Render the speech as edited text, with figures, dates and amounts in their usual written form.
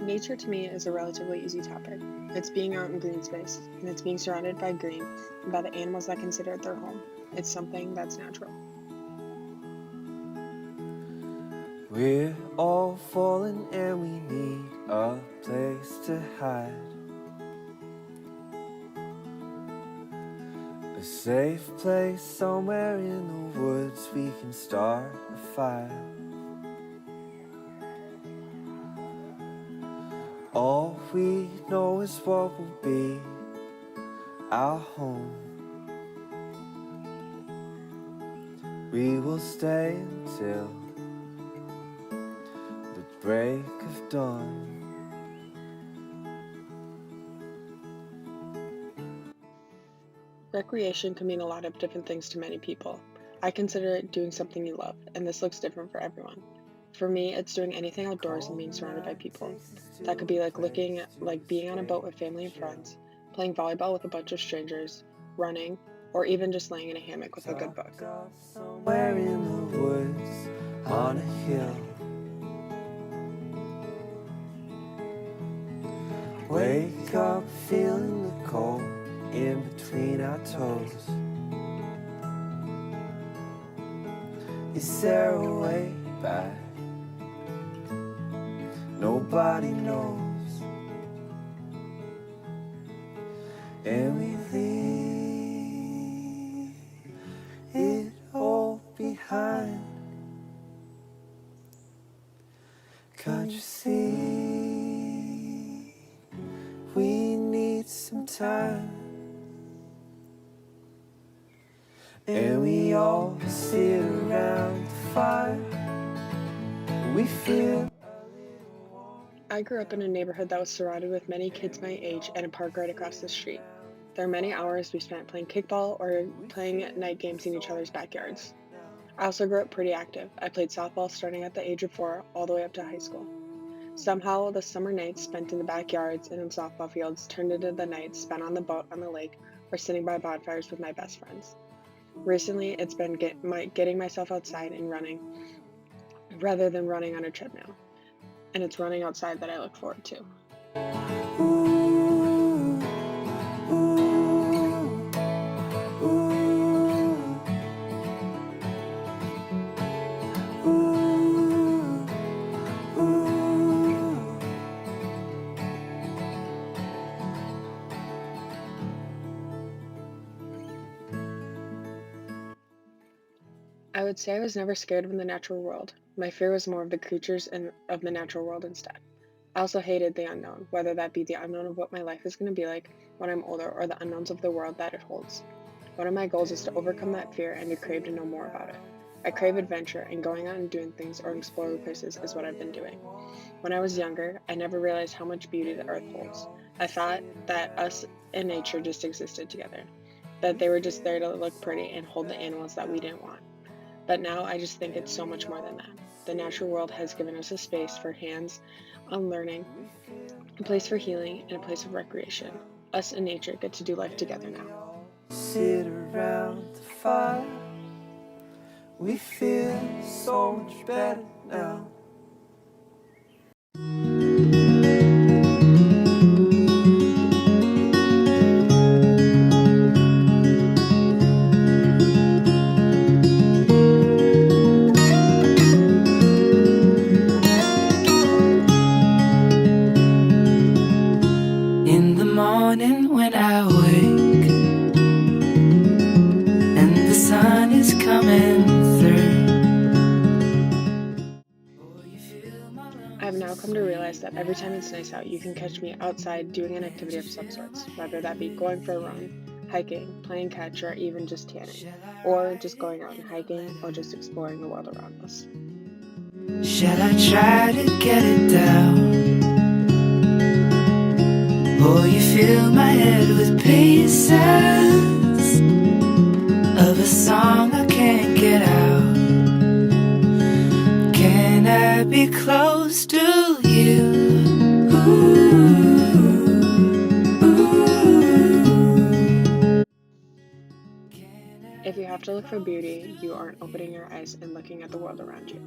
Nature to me is a relatively easy topic. It's being out in green space, and it's being surrounded by green and by the animals that consider it their home. It's something that's natural. We're all falling and we need a place to hide. A safe place somewhere in the woods we can start a fire. All we know is what will be our home. We will stay until the break of dawn. Recreation can mean a lot of different things to many people. I consider it doing something you love, and this looks different for everyone. For me, it's doing anything outdoors and being surrounded by people. That could be like being on a boat with family and friends, playing volleyball with a bunch of strangers, running, or even just laying in a hammock with a good book. Somewhere in the woods on a hill. Wake up feeling the cold in between our toes. Is there a way back? Nobody knows. And we leave it all behind. Can't you see? We need some time. And we all sit around the fire. We feel. I grew up in a neighborhood that was surrounded with many kids my age and a park right across the street. There are many hours we spent playing kickball or playing night games in each other's backyards. I also grew up pretty active. I played softball starting at the age of 4 all the way up to high school. Somehow, the summer nights spent in the backyards and in softball fields turned into the nights spent on the boat on the lake or sitting by bonfires with my best friends. Recently, it's been getting myself outside and running rather than running on a treadmill. And it's running outside that I look forward to. Ooh, ooh, ooh, ooh, ooh. I would say I was never scared of the natural world. My fear was more of the creatures and of the natural world instead. I also hated the unknown, whether that be the unknown of what my life is going to be like when I'm older or the unknowns of the world that it holds. One of my goals is to overcome that fear and to crave to know more about it. I crave adventure, and going out and doing things or exploring places is what I've been doing. When I was younger, I never realized how much beauty the earth holds. I thought that us and nature just existed together, that they were just there to look pretty and hold the animals that we didn't want. But now I just think it's so much more than that. The natural world has given us a space for hands on learning, a place for healing, and a place of recreation. Us and nature get to do life together now. Sit around the fire. We feel so much better now. In the morning when I wake and the sun is coming through. I've now come to realize that every time it's nice out, you can catch me outside doing an activity of some sorts, whether that be going for a run, hiking, playing catch, or even just tanning, or just going out and hiking, or just exploring the world around us. Shall I try to get it down? Or you fill my head with pieces of a song I can't get out. Can I be close to you? Ooh, ooh. If you have to look for beauty, you aren't opening your eyes and looking at the world around you.